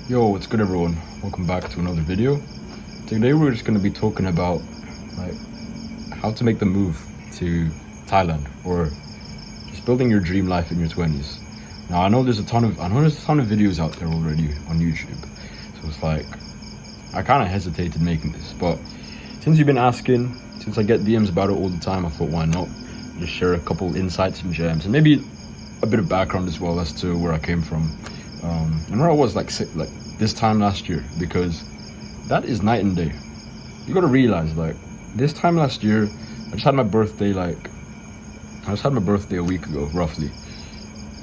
Yo, what's good everyone? Welcome back to another video. Today we're just going to be talking about like how to make the move to Thailand or just building your dream life in your 20s. Now I know there's a ton of videos out there already on YouTube. So it's like I kind of hesitated making this, but since you've been asking, since I get DMs about it all the time, I thought why not just share a couple insights and gems and maybe a bit of background as well as to where I came from. And where I was like this time last year, because that is night and day. You gotta realize, like, this time last year, I just had my birthday a week ago, roughly.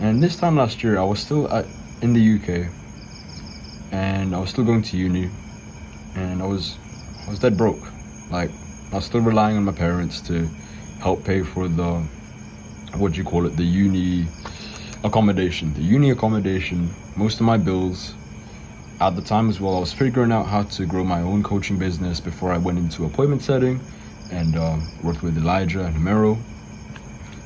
And this time last year, I was still in the UK, and I was still going to uni, and I was dead broke. Like, I was still relying on my parents to help pay for the uni accommodation, most of my bills. At the time as well, I was figuring out how to grow my own coaching business before I went into appointment setting and worked with Elijah and Homero.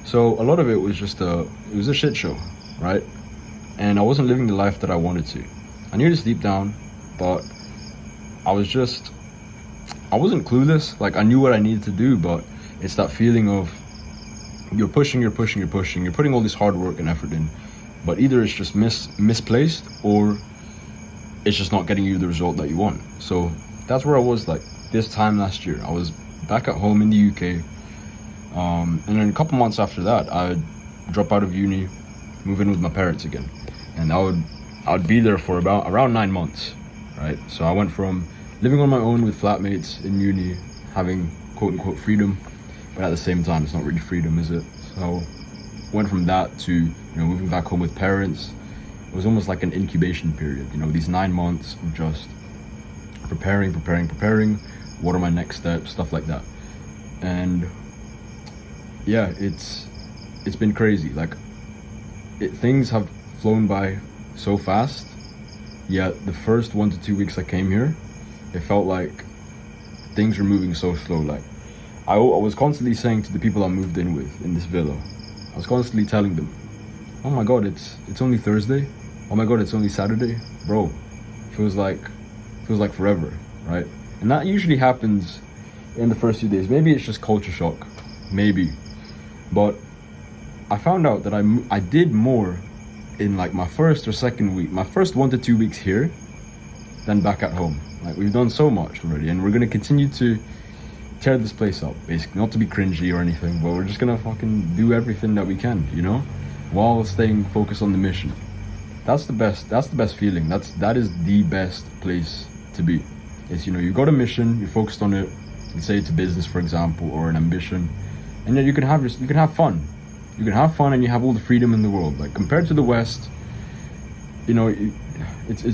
So a lot of it was just a shit show, right? And I wasn't living the life that I wanted to. I knew this deep down, but I wasn't clueless. Like, I knew what I needed to do, but it's that feeling of you're pushing, you're putting all this hard work and effort in, but either it's just misplaced or it's just not getting you the result that you want. So that's where I was like this time last year. I was back at home in the UK, and then a couple months after that, I'd drop out of uni, move in with my parents again, and I'd be there for around 9 months, right? So I went from living on my own with flatmates in uni, having quote unquote freedom, but at the same time it's not really freedom, is it? So went from that to moving back home with parents. It was almost like an incubation period, these 9 months of just preparing. What are my next steps, stuff like that. And yeah, it's been crazy. Like, things have flown by so fast. Yet the first 1 to 2 weeks I came here, it felt like things were moving so slow. Like, I was constantly saying to the people I moved in with in this villa, I was constantly telling them, oh my god, it's only Thursday. Oh my god, it's only Saturday. Bro, feels like forever, right? And that usually happens in the first few days. Maybe it's just culture shock, maybe. But I found out that I did more in like my first or second week, my first 1 to 2 weeks here, than back at home. Like, we've done so much already, and we're gonna continue to tear this place up, basically. Not to be cringy or anything, but we're just gonna fucking do everything that we can, while staying focused on the mission. That's the best feeling. That is the best place to be. It's, you got a mission, you're focused on it. Let's say it's a business, for example, or an ambition, and then you can have fun. You can have fun, and you have all the freedom in the world. Like, compared to the West, it's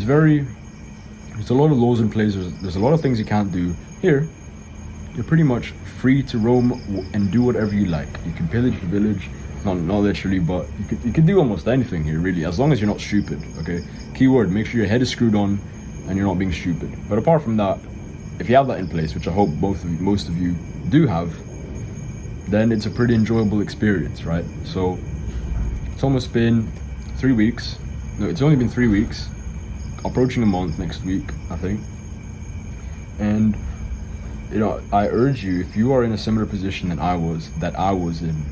a lot of laws in place. There's a lot of things you can't do. Here, you're pretty much free to roam and do whatever you like. You can pillage the village. Not literally, but you can do almost anything here, really, as long as you're not stupid, okay? Keyword, make sure your head is screwed on and you're not being stupid. But apart from that, if you have that in place, which I hope most of you do have, then it's a pretty enjoyable experience, right? So it's almost been 3 weeks. No, it's only been 3 weeks, approaching a month next week, I think. And I urge you, if you are in a similar position that I was in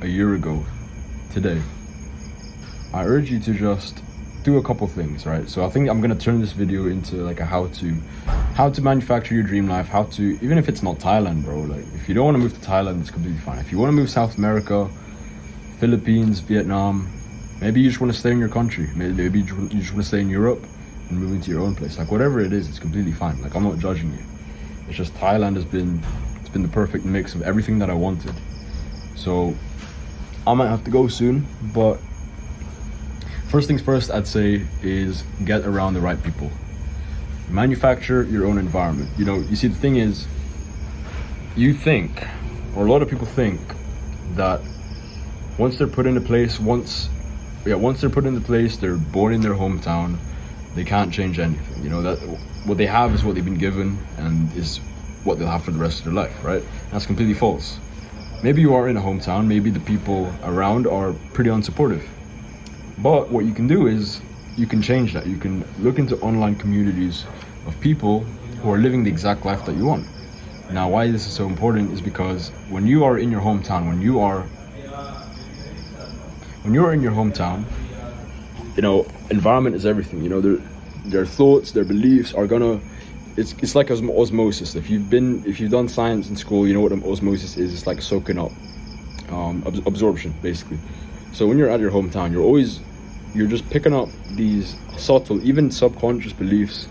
a year ago today, I urge you to just do a couple things, right? So I think I'm gonna turn this video into like a how to manufacture your dream life, how to, even if it's not Thailand, bro. Like, if you don't want to move to Thailand, it's completely fine. If you want to move South America, Philippines, Vietnam, maybe you just want to stay in your country, maybe you just want to stay in Europe and move into your own place, like, whatever it is, it's completely fine. Like, I'm not judging you. It's just Thailand it's been the perfect mix of everything that I wanted. So I might have to go soon, but first things first, I'd say, is get around the right people. Manufacture your own environment. You see, the thing is, you think, or a lot of people think, that once they're put into place, they're born in their hometown, they can't change anything. That what they have is what they've been given and is what they'll have for the rest of their life, right? That's completely false. Maybe you are in a hometown, maybe the people around are pretty unsupportive. But what you can do is you can change that. You can look into online communities of people who are living the exact life that you want. Now, why this is so important is because when you are in your hometown, when you are in your hometown, environment is everything. Their thoughts, their beliefs are gonna. It's like osmosis. If you've done science in school, you know what osmosis is. It's like soaking up, absorption, basically. So when you're at your hometown, you're just picking up these subtle, even subconscious beliefs,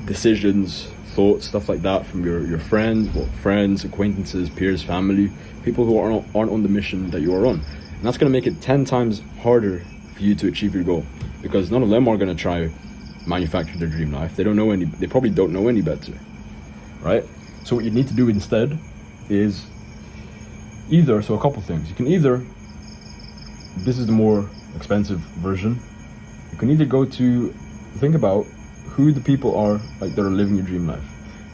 decisions, thoughts, stuff like that from your friends, acquaintances, peers, family, people who aren't on the mission that you are on. And that's going to make it 10 times harder for you to achieve your goal, because none of them are going to try manufacture their dream life. They probably don't know any better, right? So what you need to do instead is a couple things. You can this is the more expensive version. You can either think about who the people are that are living your dream life,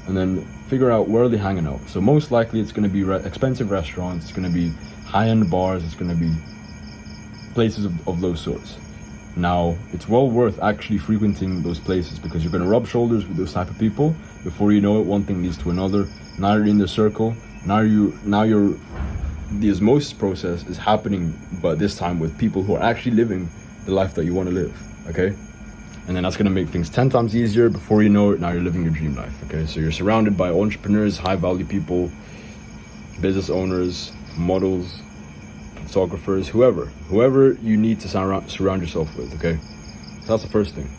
and then figure out where they're hanging out. So most likely it's going to be expensive restaurants, it's going to be high-end bars, it's going to be places of those sorts. Now, it's well worth actually frequenting those places, because you're going to rub shoulders with those type of people. Before you know it, one thing leads to another. Now you're in the circle. The osmosis process is happening, but this time with people who are actually living the life that you want to live, okay? And then that's going to make things 10 times easier. Before you know it, now you're living your dream life, okay? So you're surrounded by entrepreneurs, high-value people, business owners, models, photographers, whoever you need to surround yourself with, okay? So that's the first thing.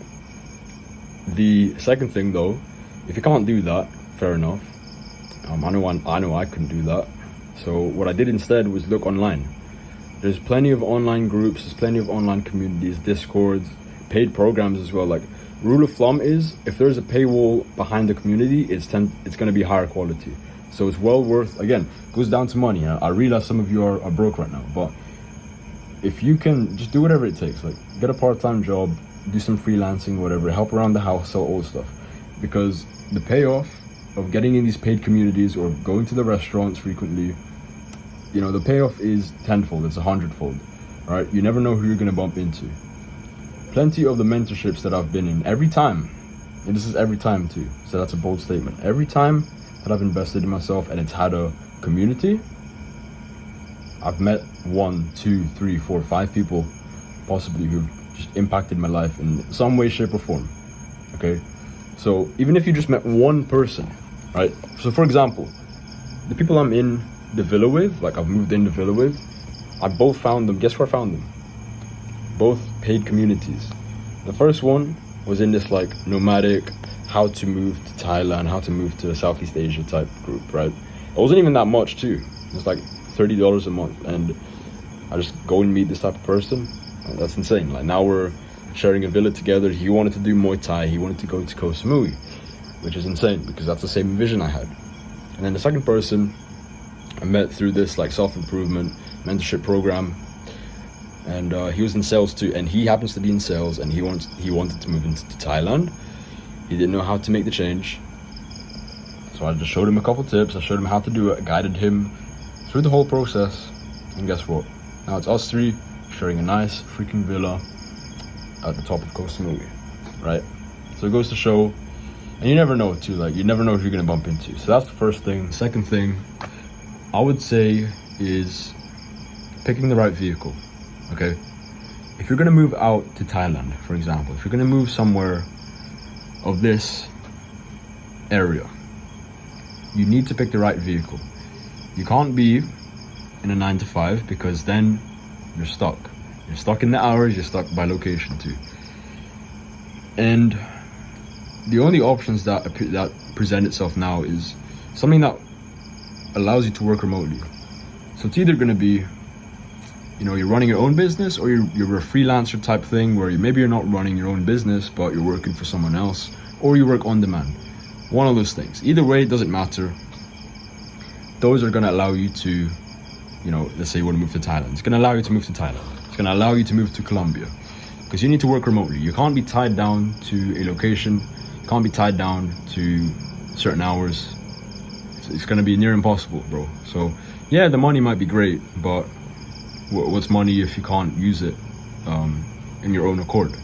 The second thing, though, if you can't do that, fair enough. I know I couldn't do that. So what I did instead was look online. There's plenty of online groups, there's plenty of online communities, Discords, paid programs as well. Like, rule of thumb is, if there's a paywall behind the community, it's going to be higher quality. So it's well worth, again, goes down to money. I realize some of you are broke right now, but if you can just do whatever it takes, like get a part-time job, do some freelancing, whatever, help around the house, sell old stuff, because the payoff of getting in these paid communities or going to the restaurants frequently, the payoff is tenfold, it's 100-fold, all right? You never know who you're going to bump into. Plenty of the mentorships that I've been in, every time, and this is every time too, so that's a bold statement, every time that I've invested in myself and it's had a community, I've met 1, 2, 3, 4, 5 people possibly who've just impacted my life in some way, shape, or form, okay? So even if you just met one person, right? So for example, the people I'm in the villa with, like I've moved in the villa with, I both found them, guess where I found them? Both paid communities. The first one was in this like nomadic, how to move to Thailand, how to move to Southeast Asia type group, right? It wasn't even that much too. It was like $30 a month, and I just go and meet this type of person. That's insane. Like, now we're sharing a villa together. He wanted to do Muay Thai, he wanted to go to Koh Samui, which is insane because that's the same vision I had. And then the second person I met through this like self-improvement mentorship program, and he was in sales too, and he happens to be in sales, and he wanted to move into Thailand. He didn't know how to make the change, so I just showed him a couple tips. I showed him how to do it, guided him through the whole process, and guess what? Now it's us three sharing a nice freaking villa at the top of Koh Samui, right? So it goes to show, and you never know too, like you never know who you're gonna bump into. So that's the first thing. Second thing I would say is picking the right vehicle, okay? If you're gonna move out to Thailand, for example, if you're gonna move somewhere of this area, you need to pick the right vehicle. You can't be in a 9-to-5 because then you're stuck. You're stuck in the hours, you're stuck by location too. And the only options that present itself now is something that allows you to work remotely. So it's either gonna be, you're running your own business, or you're a freelancer type thing where maybe you're not running your own business, but you're working for someone else, or you work on demand. One of those things. Either way, it doesn't matter. Those are gonna allow you to, let's say you want to move to Thailand. It's gonna allow you to move to Thailand. It's gonna allow you to move to Colombia, because you need to work remotely. You can't be tied down to a location. You can't be tied down to certain hours. It's gonna be near impossible, bro. So yeah, the money might be great, but what's money if you can't use it in your own accord,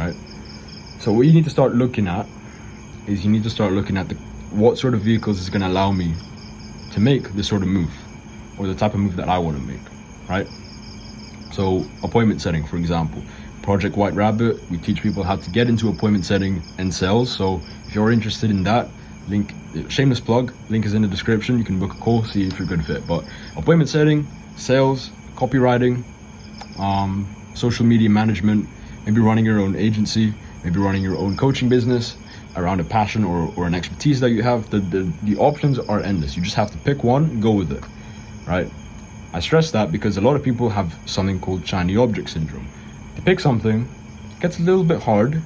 right? So what you need to start looking at is you need to start looking at what sort of vehicles is going to allow me to make this sort of move, or the type of move that I want to make, right? So appointment setting, for example, Project White Rabbit, we teach people how to get into appointment setting and sales. So if you're interested in that, link, shameless plug, link is in the description. You can book a call, see if you're a good fit. But appointment setting, sales, copywriting, social media management, maybe running your own agency, maybe running your own coaching business around a passion or an expertise that you have. The options are endless. You just have to pick one and go with it, right? I stress that because a lot of people have something called shiny object syndrome. To pick something, it gets a little bit hard,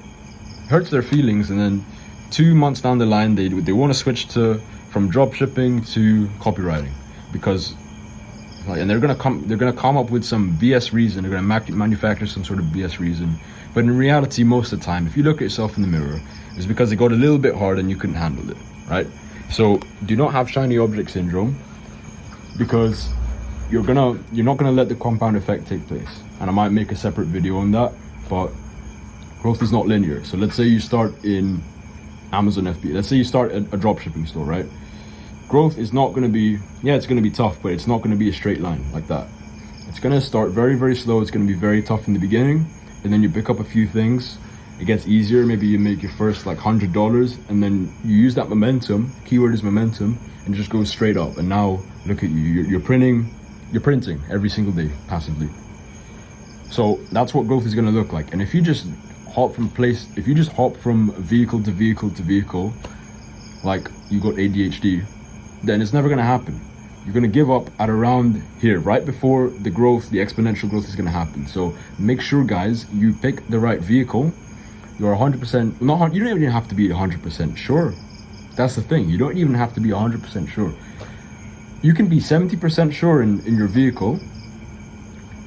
hurts their feelings, and then 2 months down the line, they want to switch from drop shipping to copywriting, because and they're gonna come up with some BS reason. They're gonna manufacture some sort of BS reason. But in reality, most of the time, if you look at yourself in the mirror, it's because it got a little bit hard and you couldn't handle it, right? So do not have shiny object syndrome, because you're not gonna let the compound effect take place. And I might make a separate video on that, but growth is not linear. So let's say you start in Amazon FBA. Let's say you start a drop shipping store, right? Growth is not gonna be, it's gonna be tough, but it's not gonna be a straight line like that. It's gonna start very, very slow. It's gonna be very tough in the beginning, and then you pick up a few things. It gets easier. Maybe you make your first like $100, and then you use that momentum. Keyword is momentum, and it just goes straight up. And now look at you. You're printing every single day passively. So that's what growth is going to look like. And if you just hop from vehicle to vehicle to vehicle, like you got ADHD, then it's never going to happen. You're going to give up at around here, right before the exponential growth is going to happen. So make sure, guys, you pick the right vehicle. You're 100%, you don't even have to be 100% sure. That's the thing. You don't even have to be 100% sure. You can be 70% sure in your vehicle,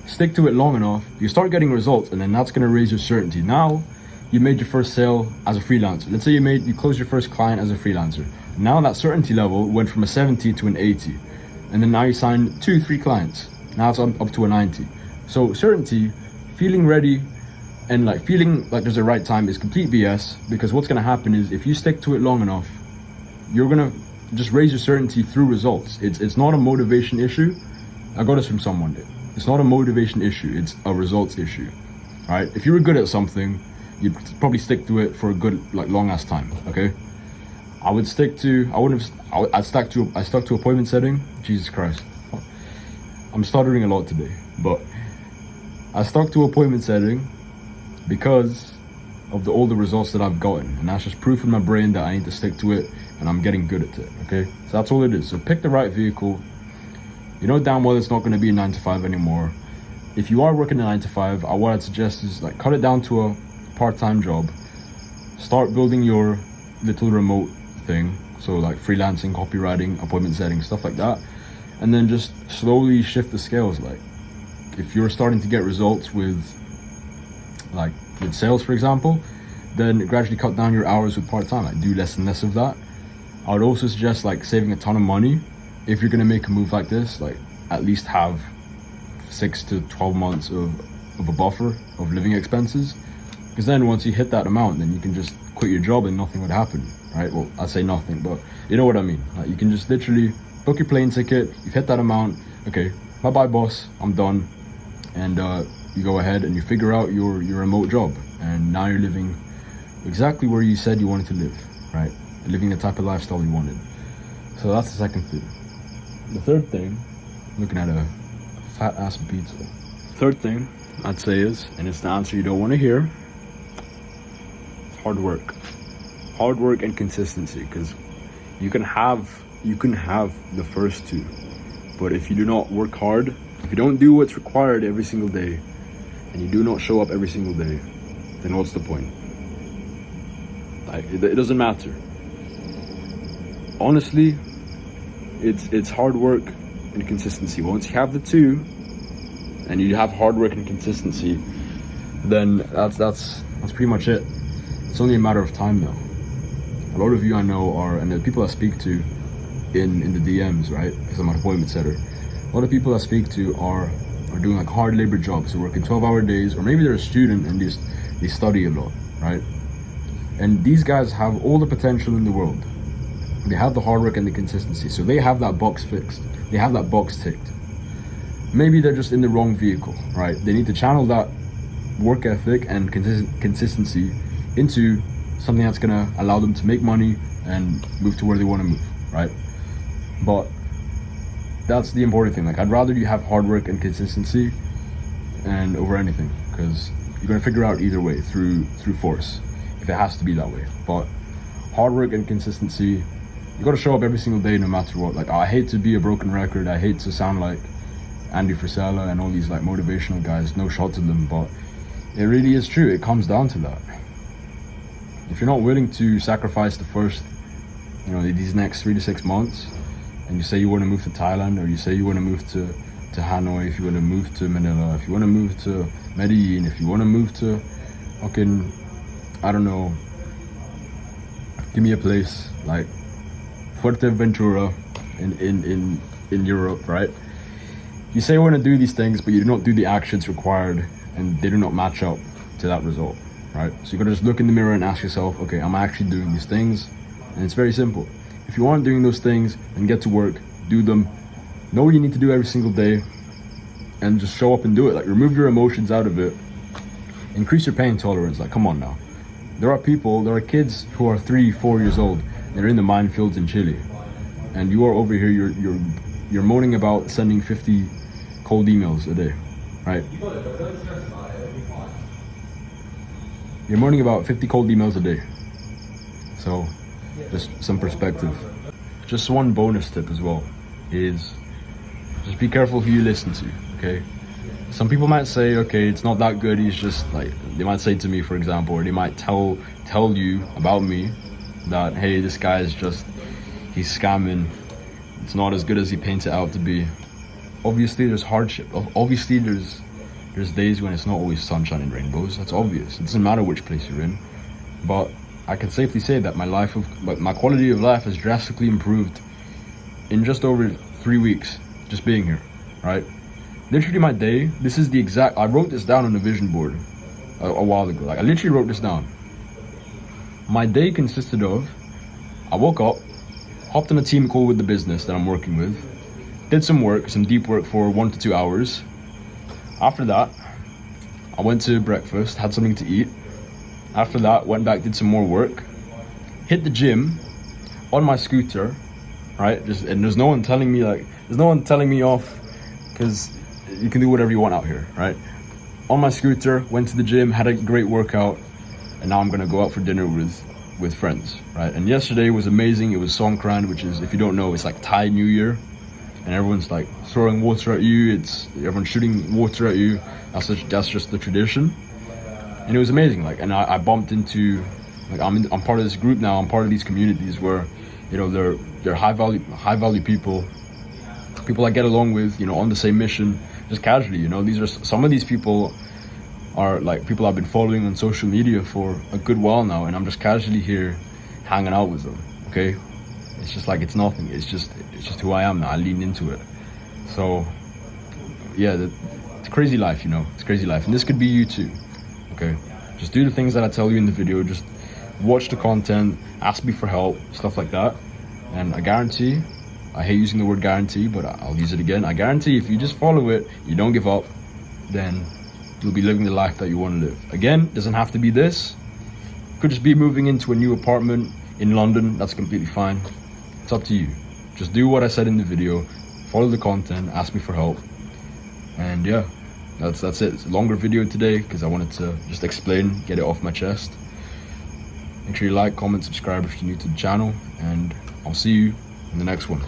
stick to it long enough, you start getting results, and then that's going to raise your certainty. Now you made your first sale as a freelancer. Let's say you closed your first client as a freelancer. Now that certainty level went from a 70 to an 80. And then now you signed 2-3 clients. Now it's up to a 90. So certainty, feeling ready, and like feeling like there's a right time is complete BS, because what's gonna happen is if you stick to it long enough, you're gonna just raise your certainty through results. It's not a motivation issue. I got this from someone. It's not a motivation issue, it's a results issue. All right, if you were good at something, you'd probably stick to it for a good, like, long ass time, okay? I stuck to appointment setting. Jesus Christ. I'm stuttering a lot today, but I stuck to appointment setting because of all the results that I've gotten, and that's just proof in my brain that I need to stick to it, and I'm getting good at it, okay? So that's all it is. So pick the right vehicle. You know damn well it's not going to be a 9-to-5 anymore. If you are working a 9-to-5, what I'd suggest is like cut it down to a part-time job. Start building your little remote thing, so like freelancing, copywriting, appointment setting, stuff like that, and then just slowly shift the scales. Like if you're starting to get results with sales, for example, then gradually cut down your hours with part-time, like do less and less of that. I would also suggest like saving a ton of money. If you're going to make a move like this, like at least have 6 to 12 months of a buffer of living expenses, because then once you hit that amount, then you can just quit your job and nothing would happen, right? Well, I say nothing, but you know what I mean. Like you can just literally book your plane ticket, you've hit that amount, okay, bye-bye boss, I'm done. And you go ahead and you figure out your remote job, and now you're living exactly where you said you wanted to live, right? Living the type of lifestyle you wanted. So that's the second thing. The third thing, looking at a fat ass pizza. Third thing I'd say is, and it's the answer you don't want to hear, hard work. Hard work and consistency, because you can have the first two, but if you do not work hard, if you don't do what's required every single day, and you do not show up every single day, then what's the point? Like it doesn't matter. Honestly, it's hard work and consistency. Once you have the two, and you have hard work and consistency, then that's pretty much it. It's only a matter of time now. A lot of you I know are, and the people I speak to in the DMs, right? Because I'm an appointment setter. A lot of people I speak to are are doing like hard labor jobs, they're working 12-hour days, or maybe they're a student and they study a lot, right? And these guys have all the potential in the world. They have the hard work and the consistency, so they have that box fixed. They have that box ticked. Maybe they're just in the wrong vehicle, right? They need to channel that work ethic and consistency into something that's gonna allow them to make money and move to where they want to move, right? But that's the important thing. Like, I'd rather you have hard work and consistency and over anything, because you're gonna figure out either way through force, if it has to be that way. But hard work and consistency, you gotta show up every single day, no matter what. Like, I hate to be a broken record, I hate to sound like Andy Frisella and all these like motivational guys, no shot to them, but it really is true. It comes down to that. If you're not willing to sacrifice the first, these next 3 to 6 months, and you say you want to move to Thailand, or you say you want to move to Hanoi, if you want to move to Manila, if you want to move to Medellin, if you want to move to fucking, I don't know, give me a place like Fuerteventura in Europe, right? You say you want to do these things, but you do not do the actions required, and they do not match up to that result, right? So you gotta just look in the mirror and ask yourself, okay, am I actually doing these things? And it's very simple. If you aren't doing those things, then get to work, do them, know what you need to do every single day, and just show up and do it. Like, remove your emotions out of it, increase your pain tolerance. Like, come on now. There are kids who are 3-4 years old, and they're in the minefields in Chile, and you are over here, you're moaning about sending 50 cold emails a day, right? You're moaning about 50 cold emails a day. So, just some perspective. Just one bonus tip as well is just be careful who you listen to, okay? Some people might say, okay, it's not that good, he's just like, they might say to me, for example, or they might tell you about me that, hey, this guy is just, he's scamming, it's not as good as he paints it out to be. Obviously there's hardship, obviously there's days when it's not always sunshine and rainbows. That's obvious. It doesn't matter which place you're in, but I can safely say that my quality of life has drastically improved in just over 3 weeks, just being here, right? Literally my day, this is the exact, I wrote this down on a vision board a while ago. Like, I literally wrote this down. My day consisted of, I woke up, hopped on a team call with the business that I'm working with, did some deep work for 1 to 2 hours. After that, I went to breakfast, had something to eat. After that, went back, did some more work, hit the gym on my scooter, right? And there's no one telling me off, because you can do whatever you want out here, right? On my scooter, went to the gym, had a great workout, and now I'm gonna go out for dinner with friends, right? And yesterday was amazing. It was Songkran, which is, if you don't know, it's like Thai New Year, and everyone's like throwing water at you. Everyone's shooting water at you. That's just the tradition, and it was amazing. Like, and I bumped into, like, I'm part of this group now. I'm part of these communities where, they're high value people I get along with, on the same mission, just casually. These are some of these people are like people I've been following on social media for a good while now, and I'm just casually here hanging out with them. Okay, it's just like, it's nothing. It's just who I am now. I lean into it. So yeah, it's crazy life. It's crazy life, and this could be you too. Okay, just do the things that I tell you in the video. Just watch the content, ask me for help, stuff like that, and I guarantee, I hate using the word guarantee, but I'll use it again. I guarantee if you just follow it, you don't give up, then you'll be living the life that you want to live. Again, doesn't have to be this. Could just be moving into a new apartment in London. That's completely fine. It's up to you. Just do what I said in the video, follow the content, ask me for help, and yeah, that's it. It's a longer video today because I wanted to just explain, get it off my chest. Make sure you like, comment, subscribe if you're new to the channel, and I'll see you in the next one.